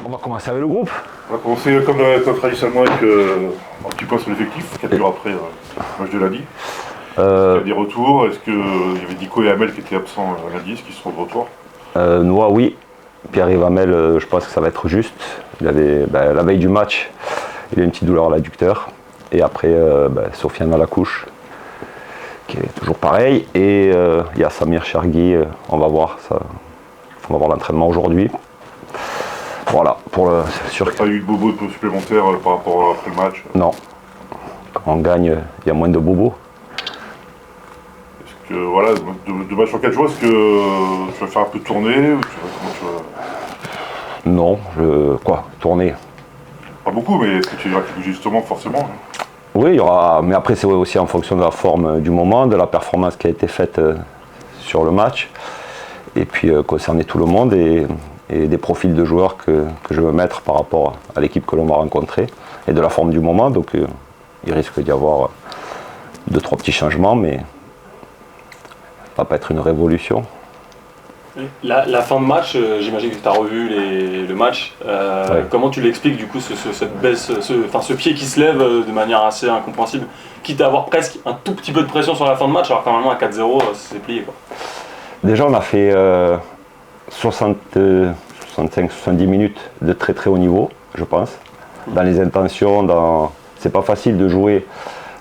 On va commencer avec le groupe. On va commencer comme traditionnellement avec un petit point sur l'effectif, 4 jours après le match de lundi. Est-ce qu'il y a des retours? Est-ce qu'il y avait Dico et Hamel qui étaient absents lundi? Est-ce qu'ils seront de retour? Noah, oui. Pierre-Yves Hamel, je pense que ça va être juste. Il avait, la veille du match, il a une petite douleur à l'adducteur. Et après, Sofiane à la couche, qui est toujours pareil. Et il y a Samir Chergui, on va voir ça. On va voir l'entraînement aujourd'hui. Voilà, pour le sur. Il n'y a pas eu de bobo supplémentaire par rapport après le match? Non. Quand on gagne, il y a moins de bobos. Est-ce que, voilà, de match en 4 jours, est-ce que tu vas faire un peu tourner ou Non, tourner? Pas beaucoup, mais est-ce que tu iras justement forcément? Oui, il y aura, mais après c'est aussi en fonction de la forme du moment, de la performance qui a été faite sur le match. Et puis concerner tout le monde et des profils de joueurs que je veux mettre par rapport à l'équipe que l'on va rencontrer et de la forme du moment. Donc il risque d'y avoir 2-3 petits changements, mais ça va pas être une révolution. La fin de match, j'imagine que tu as revu le match. Ouais. Comment tu l'expliques du coup cette baisse, ce pied qui se lève de manière assez incompréhensible, quitte à avoir presque un tout petit peu de pression sur la fin de match, alors que normalement à 4-0 c'est plié quoi. Déjà on a fait 65-70 minutes de très très haut niveau, je pense. Dans les intentions, c'est pas facile de jouer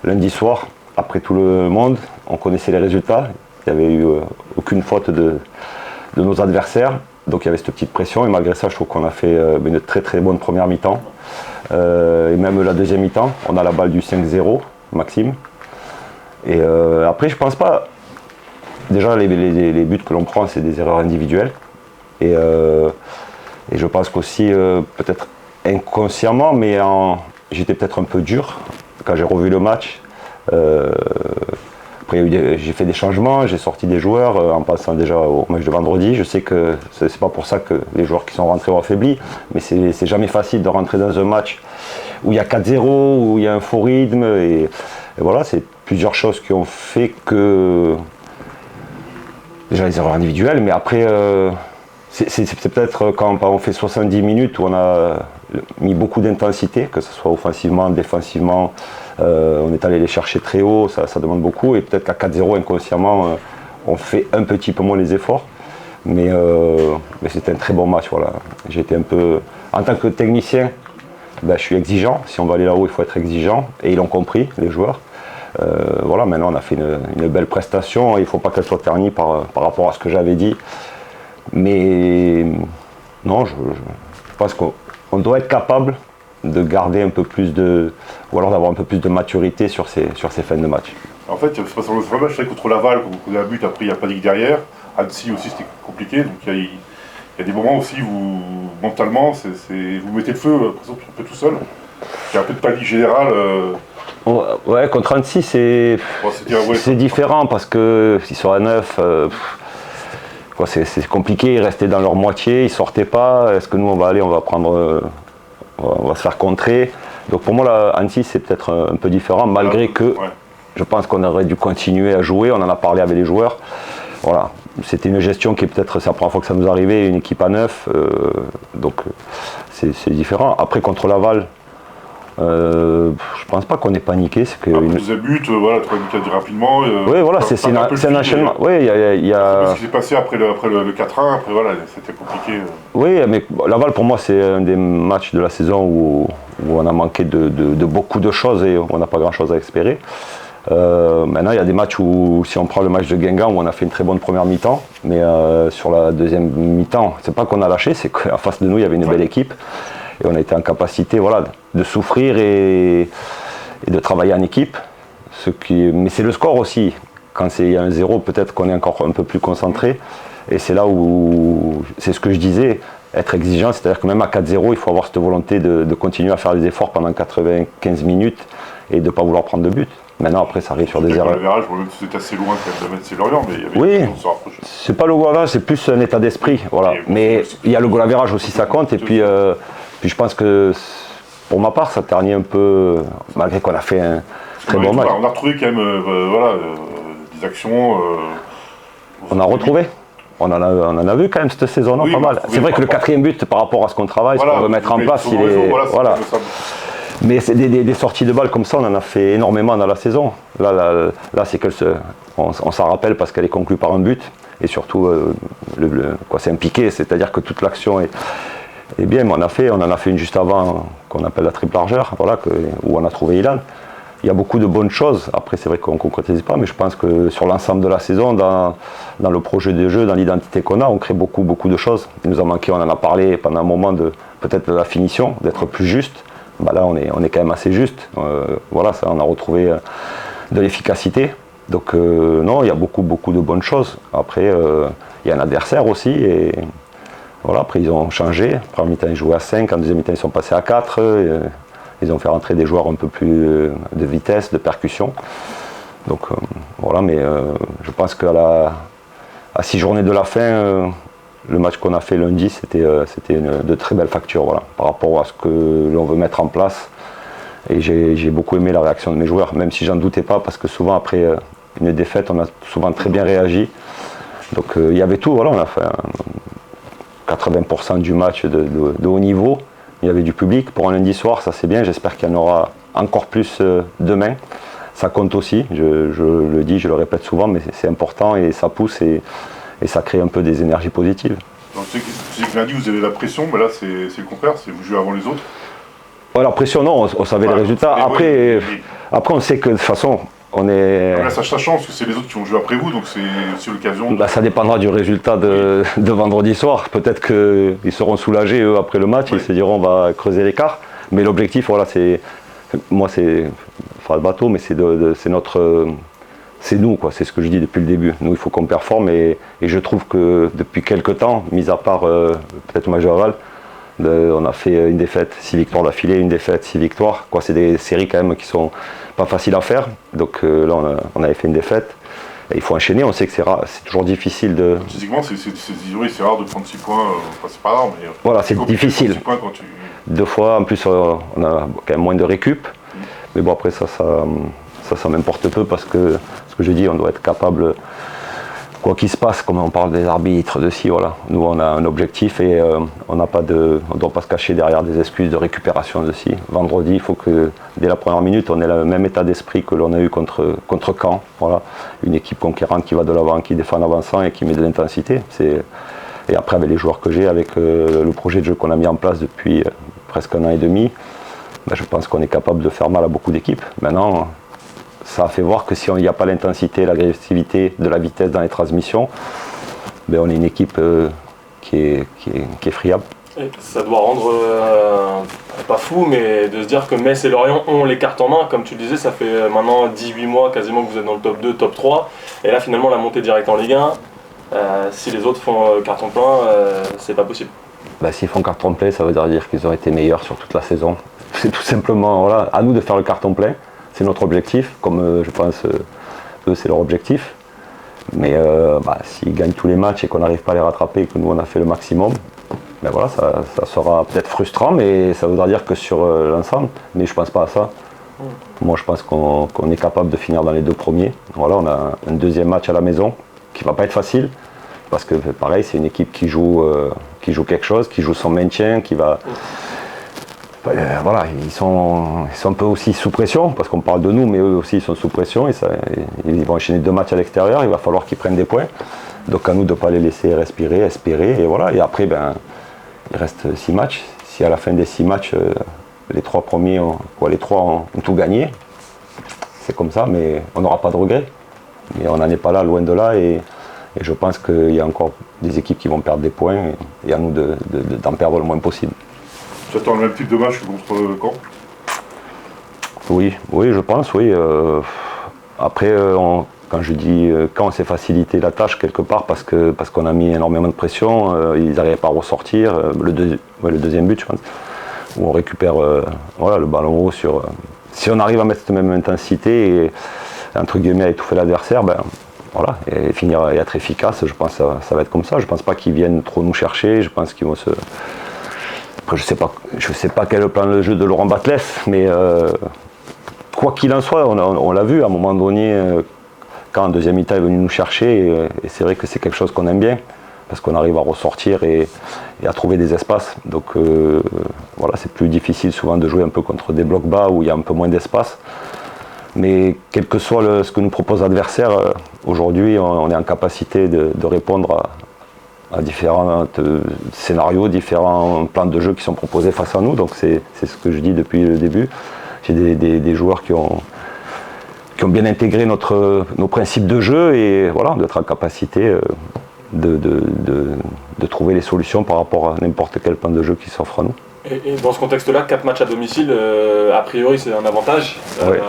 lundi soir après tout le monde. On connaissait les résultats, il n'y avait eu aucune faute de nos adversaires, donc il y avait cette petite pression et malgré ça je trouve qu'on a fait une très très bonne première mi-temps et même la deuxième mi-temps, on a la balle du 5-0, Maxime, et après je pense pas, déjà les buts que l'on prend c'est des erreurs individuelles et je pense qu'aussi peut-être inconsciemment, mais j'étais peut-être un peu dur quand j'ai revu le match. Après, j'ai fait des changements, j'ai sorti des joueurs en passant déjà au match de vendredi. Je sais que c'est pas pour ça que les joueurs qui sont rentrés ont affaibli, mais c'est jamais facile de rentrer dans un match où il y a 4-0, où il y a un faux rythme. Et voilà, c'est plusieurs choses qui ont fait que. Déjà les erreurs individuelles, mais après, c'est peut-être quand on fait 70 minutes où on a mis beaucoup d'intensité, que ce soit offensivement, défensivement. On est allé les chercher très haut, ça demande beaucoup, et peut-être qu'à 4-0 inconsciemment on fait un petit peu moins les efforts, mais c'était un très bon match. Voilà. J'ai été un peu, en tant que technicien, je suis exigeant. Si on va aller là-haut, il faut être exigeant, et ils l'ont compris, les joueurs. Voilà, maintenant on a fait une belle prestation, il ne faut pas qu'elle soit ternie par rapport à ce que j'avais dit, mais non, je pense qu'on doit être capable de garder un peu plus ou alors d'avoir un peu plus de maturité sur ces fins de match. En fait, c'est pas sur le match, c'est contre Laval, quand vous avez un but, après il n'y a pas de derrière. Annecy aussi c'était compliqué, donc il y a des moments aussi où mentalement vous mettez le feu, par exemple, un peu tout seul. Il y a un peu de panique générale. Ouais, contre Annecy c'est différent parce que s'ils sont à 9, c'est compliqué, ils restaient dans leur moitié, ils sortaient pas. Est-ce que nous on va prendre. On va se faire contrer. Donc pour moi, Annecy, c'est peut-être un peu différent, malgré que je pense qu'on aurait dû continuer à jouer. On en a parlé avec les joueurs. Voilà. C'était une gestion qui est peut-être, c'est la première fois que ça nous arrivait, une équipe à 9. Donc c'est différent. Après, contre Laval, je pense pas qu'on ait paniqué. C'est que deuxième but, voilà, tu as dit rapidement. Oui, voilà, c'est un enchaînement. Oui, il y a. Ce qui s'est passé après le 4-1, après voilà, c'était compliqué. Oui, mais Laval pour moi c'est un des matchs de la saison où on a manqué de beaucoup de choses et on n'a pas grand-chose à espérer. Maintenant, il y a des matchs où, si on prend le match de Guingamp, où on a fait une très bonne première mi-temps, mais sur la deuxième mi-temps, c'est pas qu'on a lâché, c'est qu'en face de nous, il y avait une belle équipe. Et on a été en capacité de souffrir et de travailler en équipe. Mais c'est le score aussi. Quand il y a un 0, peut-être qu'on est encore un peu plus concentré. Et c'est là où, c'est ce que je disais, être exigeant, c'est-à-dire que même à 4-0, il faut avoir cette volonté de continuer à faire des efforts pendant 95 minutes et de ne pas vouloir prendre de but. Maintenant, après, ça arrive sur des erreurs. Le verrage, même si c'est assez loin quand même de mettre Lorient, mais il y avait oui, c'est pas le goal average, c'est plus un état d'esprit. Voilà. Mais il y a le goal average aussi, ça compte. Et puis je pense que pour ma part, ça ternit un peu, malgré qu'on a fait un très bon match. On a retrouvé quand même des actions. On a retrouvé on en a vu quand même cette saison, Oui, pas mal. C'est vrai que le 4e but par rapport à ce qu'on travaille, ce qu'on veut mettre en place, il est. Voilà. Mais c'est des sorties de balles comme ça, on en a fait énormément dans la saison. Là c'est que on s'en rappelle parce qu'elle est conclue par un but. Et surtout, c'est un piqué, c'est-à-dire que toute l'action est bien. Mais on en a fait une juste avant, qu'on appelle la triple largeur, voilà, où on a trouvé Ilan. Il y a beaucoup de bonnes choses. Après, c'est vrai qu'on ne concrétise pas, mais je pense que sur l'ensemble de la saison, dans le projet de jeu, dans l'identité qu'on a, on crée beaucoup de choses. Il nous a manqué, on en a parlé pendant un moment, peut-être de la finition, d'être plus juste. Là, on est quand même assez juste. Voilà, ça, on a retrouvé de l'efficacité. Donc, non, il y a beaucoup de bonnes choses. Après, il y a un adversaire aussi. Et voilà, après, ils ont changé. En première mi-temps, ils jouaient à 5. En deuxième mi-temps, ils sont passés à 4. Ils ont fait rentrer des joueurs un peu plus de vitesse, de percussion. Donc, voilà, mais je pense qu'à 6 journées de la fin, le match qu'on a fait lundi, c'était de très belles factures, voilà, par rapport à ce que l'on veut mettre en place. Et j'ai beaucoup aimé la réaction de mes joueurs, même si j'en doutais pas, parce que souvent après une défaite, on a souvent très bien réagi. Donc il y avait tout, voilà, on a fait 80% du match de haut niveau. Il y avait du public pour un lundi soir, ça c'est bien, j'espère qu'il y en aura encore plus demain. Ça compte aussi, je le dis, je le répète souvent, mais c'est important et ça pousse et ça crée un peu des énergies positives. Donc, tu sais que lundi vous avez la pression, mais là c'est le contraire, c'est vous jouez avant les autres. Ouais, la pression, non, on savait les résultats. Après, on sait que de toute façon, on est. Là, ça change parce que c'est les autres qui vont jouer après vous, donc c'est aussi l'occasion. Ça dépendra du résultat de vendredi soir. Peut-être qu'ils seront soulagés, eux, après le match, ils se diront on va creuser l'écart. Mais l'objectif, voilà, c'est. Moi, c'est. Enfin, le bateau, mais c'est notre. C'est nous, quoi. C'est ce que je dis depuis le début. Nous, il faut qu'on performe et je trouve que depuis quelques temps, mis à part peut-être Majoral, on a fait une défaite, 6 victoires d'affilée, une défaite, 6 victoires. C'est des séries quand même qui sont pas faciles à faire. Donc là, on avait fait une défaite. Et il faut enchaîner, on sait que c'est toujours difficile de. Physiquement, c'est rare de prendre 6 points. C'est pas rare, mais. Voilà, c'est difficile. 6 points quand tu... 2 fois, en plus, on a quand même moins de récup. Mais bon, après, ça m'importe peu parce que, ce que je dis, on doit être capable. Quoi qu'il se passe, comme on parle des arbitres, de si, voilà. Nous, on a un objectif et on ne doit pas se cacher derrière des excuses de récupération de si. Vendredi, il faut que, dès la première minute, on ait le même état d'esprit que l'on a eu contre Caen. Voilà. Une équipe conquérante qui va de l'avant, qui défend en avançant et qui met de l'intensité. Et après, avec les joueurs que j'ai, avec le projet de jeu qu'on a mis en place depuis presque 1 an et demi, je pense qu'on est capable de faire mal à beaucoup d'équipes. Maintenant, ça a fait voir que si il n'y a pas l'intensité, l'agressivité, de la vitesse dans les transmissions, on est une équipe qui est friable. Et ça doit rendre, pas fou, mais de se dire que Metz et Lorient ont les cartes en main. Comme tu le disais, ça fait maintenant 18 mois quasiment que vous êtes dans le top 2, top 3. Et là, finalement, la montée directe en Ligue 1, si les autres font carton plein, c'est pas possible. S'ils font carton plein, ça veut dire qu'ils ont été meilleurs sur toute la saison. C'est tout simplement, voilà, à nous de faire le carton plein. C'est notre objectif, comme je pense eux c'est leur objectif. Mais s'ils gagnent tous les matchs et qu'on n'arrive pas à les rattraper et que nous on a fait le maximum, voilà, ça sera peut-être frustrant, mais ça voudra dire que sur l'ensemble, mais je pense pas à ça. Moi je pense qu'on est capable de finir dans les 2 premiers. Voilà, on a un 2e match à la maison qui va pas être facile, parce que pareil, c'est une équipe qui joue quelque chose, qui joue son maintien, qui va. Voilà, ils sont un peu aussi sous pression, parce qu'on parle de nous, mais eux aussi ils sont sous pression, ils vont enchaîner 2 matchs à l'extérieur, il va falloir qu'ils prennent des points. Donc à nous de ne pas les laisser respirer, espérer, et voilà. Et après, il reste 6 matchs. Si à la fin des 6 matchs, les 3 premiers, les 3 ont tout gagné, c'est comme ça, mais on n'aura pas de regrets. Mais on n'en est pas là, loin de là, et je pense qu'il y a encore des équipes qui vont perdre des points, et à nous d'en perdre le moins possible. Tu attends le même type de match que contre Caen ? Oui, je pense, oui. Après, quand je dis Caen, c'est facilité la tâche quelque part parce qu'on a mis énormément de pression, ils n'arrivaient pas à ressortir. Le 2e but, je pense, où on récupère le ballon haut sur. Si on arrive à mettre cette même intensité et entre guillemets à étouffer l'adversaire, voilà, et finir et être efficace, je pense que ça va être comme ça. Je pense pas qu'ils viennent trop nous chercher, je pense qu'ils vont se. Après, je sais pas quel est le plan de jeu de Laurent Batles, mais quoi qu'il en soit, on l'a vu à un moment donné, quand en 2e mi-temps il est venu nous chercher, et c'est vrai que c'est quelque chose qu'on aime bien. parce qu'on arrive à ressortir et à trouver des espaces. Donc voilà, c'est plus difficile souvent de jouer un peu contre des blocs bas où il y a un peu moins d'espace. Mais quel que soit ce que nous propose l'adversaire, aujourd'hui on est en capacité de répondre à différents scénarios, différents plans de jeu qui sont proposés face à nous. Donc c'est ce que je dis depuis le début. J'ai des joueurs qui ont bien intégré nos principes de jeu et voilà, d'être en capacité de trouver les solutions par rapport à n'importe quel plan de jeu qui s'offre à nous. Et dans ce contexte-là, 4 matchs à domicile, a priori c'est un avantage, Ouais.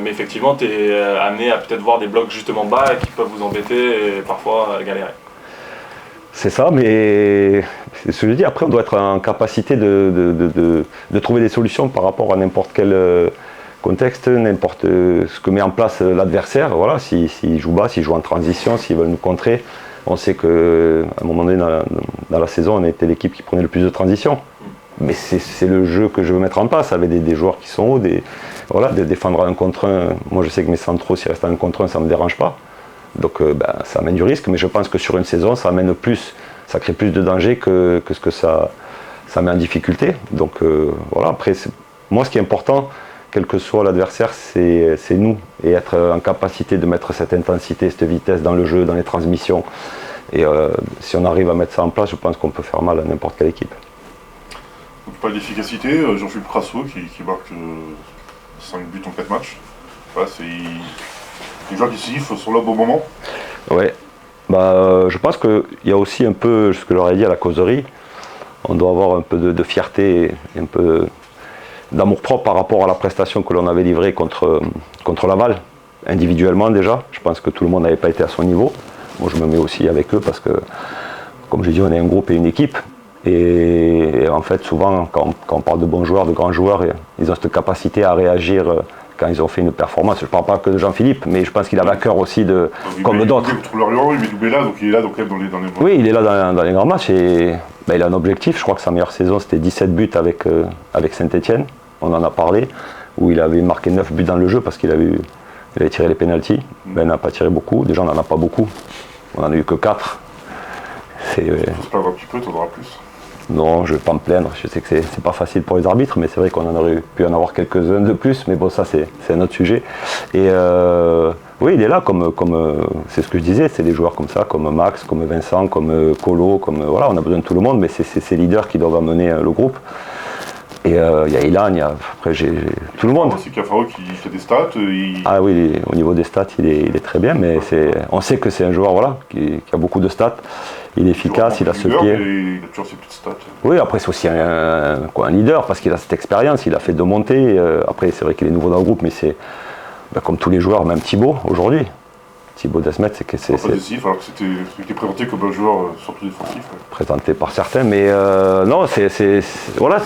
Mais effectivement tu es amené à peut-être voir des blocs justement bas qui peuvent vous embêter et parfois galérer. C'est ça, mais c'est ce que je dis. Après, on doit être en capacité de trouver des solutions par rapport à n'importe quel contexte, n'importe ce que met en place l'adversaire. Voilà, s'il joue bas, s'il joue en transition, s'ils veulent nous contrer. On sait qu'à un moment donné dans la saison, on était l'équipe qui prenait le plus de transitions. Mais c'est le jeu que je veux mettre en place avec des joueurs qui sont hauts, voilà, de défendre à 1 contre 1. Moi, je sais que mes centraux, s'ils restent à 1 contre 1, ça ne me dérange pas. Donc ça amène du risque, mais je pense que sur une saison, ça crée plus de danger que ce que ça met en difficulté. Donc voilà, après, moi ce qui est important, quel que soit l'adversaire, c'est nous, et être en capacité de mettre cette intensité, cette vitesse dans le jeu, dans les transmissions. Et si on arrive à mettre ça en place, je pense qu'on peut faire mal à n'importe quelle équipe. Donc, pas d'efficacité, Jean-Philippe Crasso qui marque 5 buts en 4 matchs. Voilà, les joueurs qui sifflent sont là au bon moment. Ouais, je pense qu'il y a aussi un peu ce que j'aurais dit à la causerie. On doit avoir un peu de fierté et un peu d'amour-propre par rapport à la prestation que l'on avait livrée contre Laval, individuellement déjà. Je pense que tout le monde n'avait pas été à son niveau. Moi je me mets aussi avec eux parce que, comme je dis, on est un groupe et une équipe. Et en fait, souvent, quand on parle de bons joueurs, de grands joueurs, ils ont cette capacité à réagir quand ils ont fait une performance. Je ne parle pas que de Jean-Philippe, mais je pense qu'il avait à cœur aussi, comme d'autres. Contre l'Orient, il met doublé là, donc il est là donc, dans les Oui, il est là dans les grands matchs et il a un objectif. Je crois que sa meilleure saison, c'était 17 buts avec Saint-Etienne. On en a parlé, où il avait marqué 9 buts dans le jeu parce qu'il avait tiré les pénaltys. Il n'a pas tiré beaucoup. Déjà, on n'en a pas beaucoup. On n'en a eu que 4. Il faut se plaindre un petit peu, tu en auras plus. Non, je ne vais pas me plaindre. Je sais que c'est pas facile pour les arbitres, mais c'est vrai qu'on en aurait pu en avoir quelques-uns de plus. Mais bon, ça, c'est un autre sujet. Et oui, il est là, comme c'est ce que je disais, c'est des joueurs comme ça, comme Max, comme Vincent, comme Colo, voilà, on a besoin de tout le monde, mais c'est ces leaders qui doivent amener le groupe. Et il y a Ilan, après j'ai tout le monde. C'est Cafaro qui fait des stats. Ah oui, au niveau des stats, il est très bien, mais on sait que c'est un joueur voilà, qui a beaucoup de stats. Il est efficace, il a ce pied. Il a toujours ses petites stats. Oui, après c'est aussi un leader parce qu'il a cette expérience, il a fait 2 montées. Après c'est vrai qu'il est nouveau dans le groupe, mais c'est comme tous les joueurs, même Thibaut aujourd'hui. Thibaut Desmet, c'est que c'est. Alors que c'était présenté comme un joueur surtout défensif. Ouais. Présenté par certains, mais non, voilà.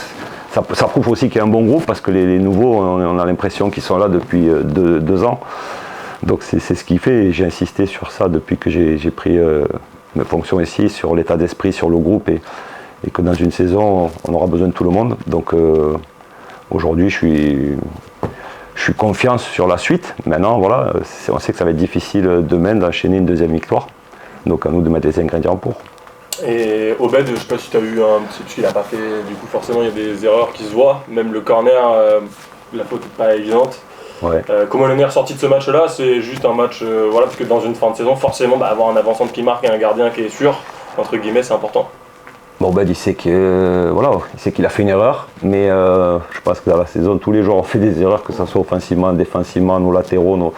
Ça prouve aussi qu'il y a un bon groupe parce que les nouveaux, on a l'impression qu'ils sont là depuis 2 ans. Donc c'est ce qui fait, et j'ai insisté sur ça depuis que j'ai pris mes fonctions ici, sur l'état d'esprit, sur le groupe et que dans une saison, on aura besoin de tout le monde. Donc aujourd'hui, je suis confiant sur la suite. Maintenant, voilà, on sait que ça va être difficile demain d'enchaîner une 2e victoire. Donc à nous de mettre les ingrédients pour. Et Obed, je ne sais pas si tu as eu un petit parce qu'il n'a pas fait, du coup forcément il y a des erreurs qui se voient, même le corner, la faute n'est pas évidente. Ouais. Comment on est ressorti de ce match-là? C'est juste un match, voilà, parce que dans une fin de saison, forcément avoir un avançant qui marque et un gardien qui est sûr, entre guillemets, c'est important. Bon, Obed, il sait qu'il a fait une erreur, mais je pense que dans la saison, tous les joueurs ont fait des erreurs, que ce soit offensivement, défensivement, nos latéraux.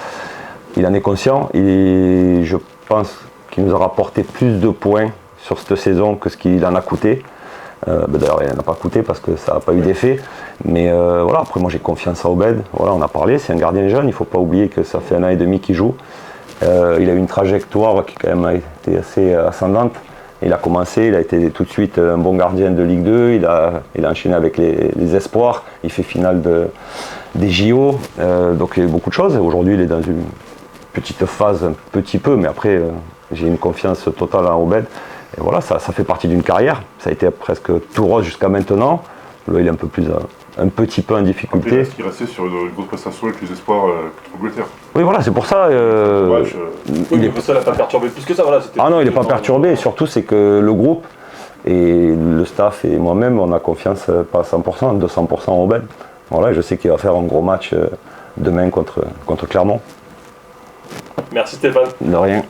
Il en est conscient et je pense qu'il nous a rapporté plus de points sur cette saison que ce qu'il en a coûté. D'ailleurs, il n'en a pas coûté parce que ça n'a pas eu d'effet. Mais voilà, après, moi j'ai confiance à Obed. Voilà, on a parlé, c'est un gardien jeune, il ne faut pas oublier que ça fait 1 an et demi qu'il joue. Il a eu une trajectoire qui quand même a été assez ascendante. Il a commencé, il a été tout de suite un bon gardien de Ligue 2, il a enchaîné avec les espoirs, il fait finale des JO, donc il y a eu beaucoup de choses. Aujourd'hui, il est dans une petite phase, un petit peu, mais après, j'ai une confiance totale en Obed. Et voilà, ça fait partie d'une carrière. Ça a été presque tout rose jusqu'à maintenant. Là, il est un peu plus un petit peu en Après, difficulté. est-ce qu'il restait sur une grosse prestation avec les espoirs contre l'Angleterre. Oui, voilà, c'est pour ça. Dommage, Oui, mais ça l'a pas perturbé plus que ça. Voilà, c'était- Ah non, il n'est pas perturbé. Et surtout, c'est que le groupe et le staff et moi-même, on a confiance pas à 100%, 200% au Ben. Voilà, je sais qu'il va faire un gros match demain contre Clermont. Merci Stéphane. De rien.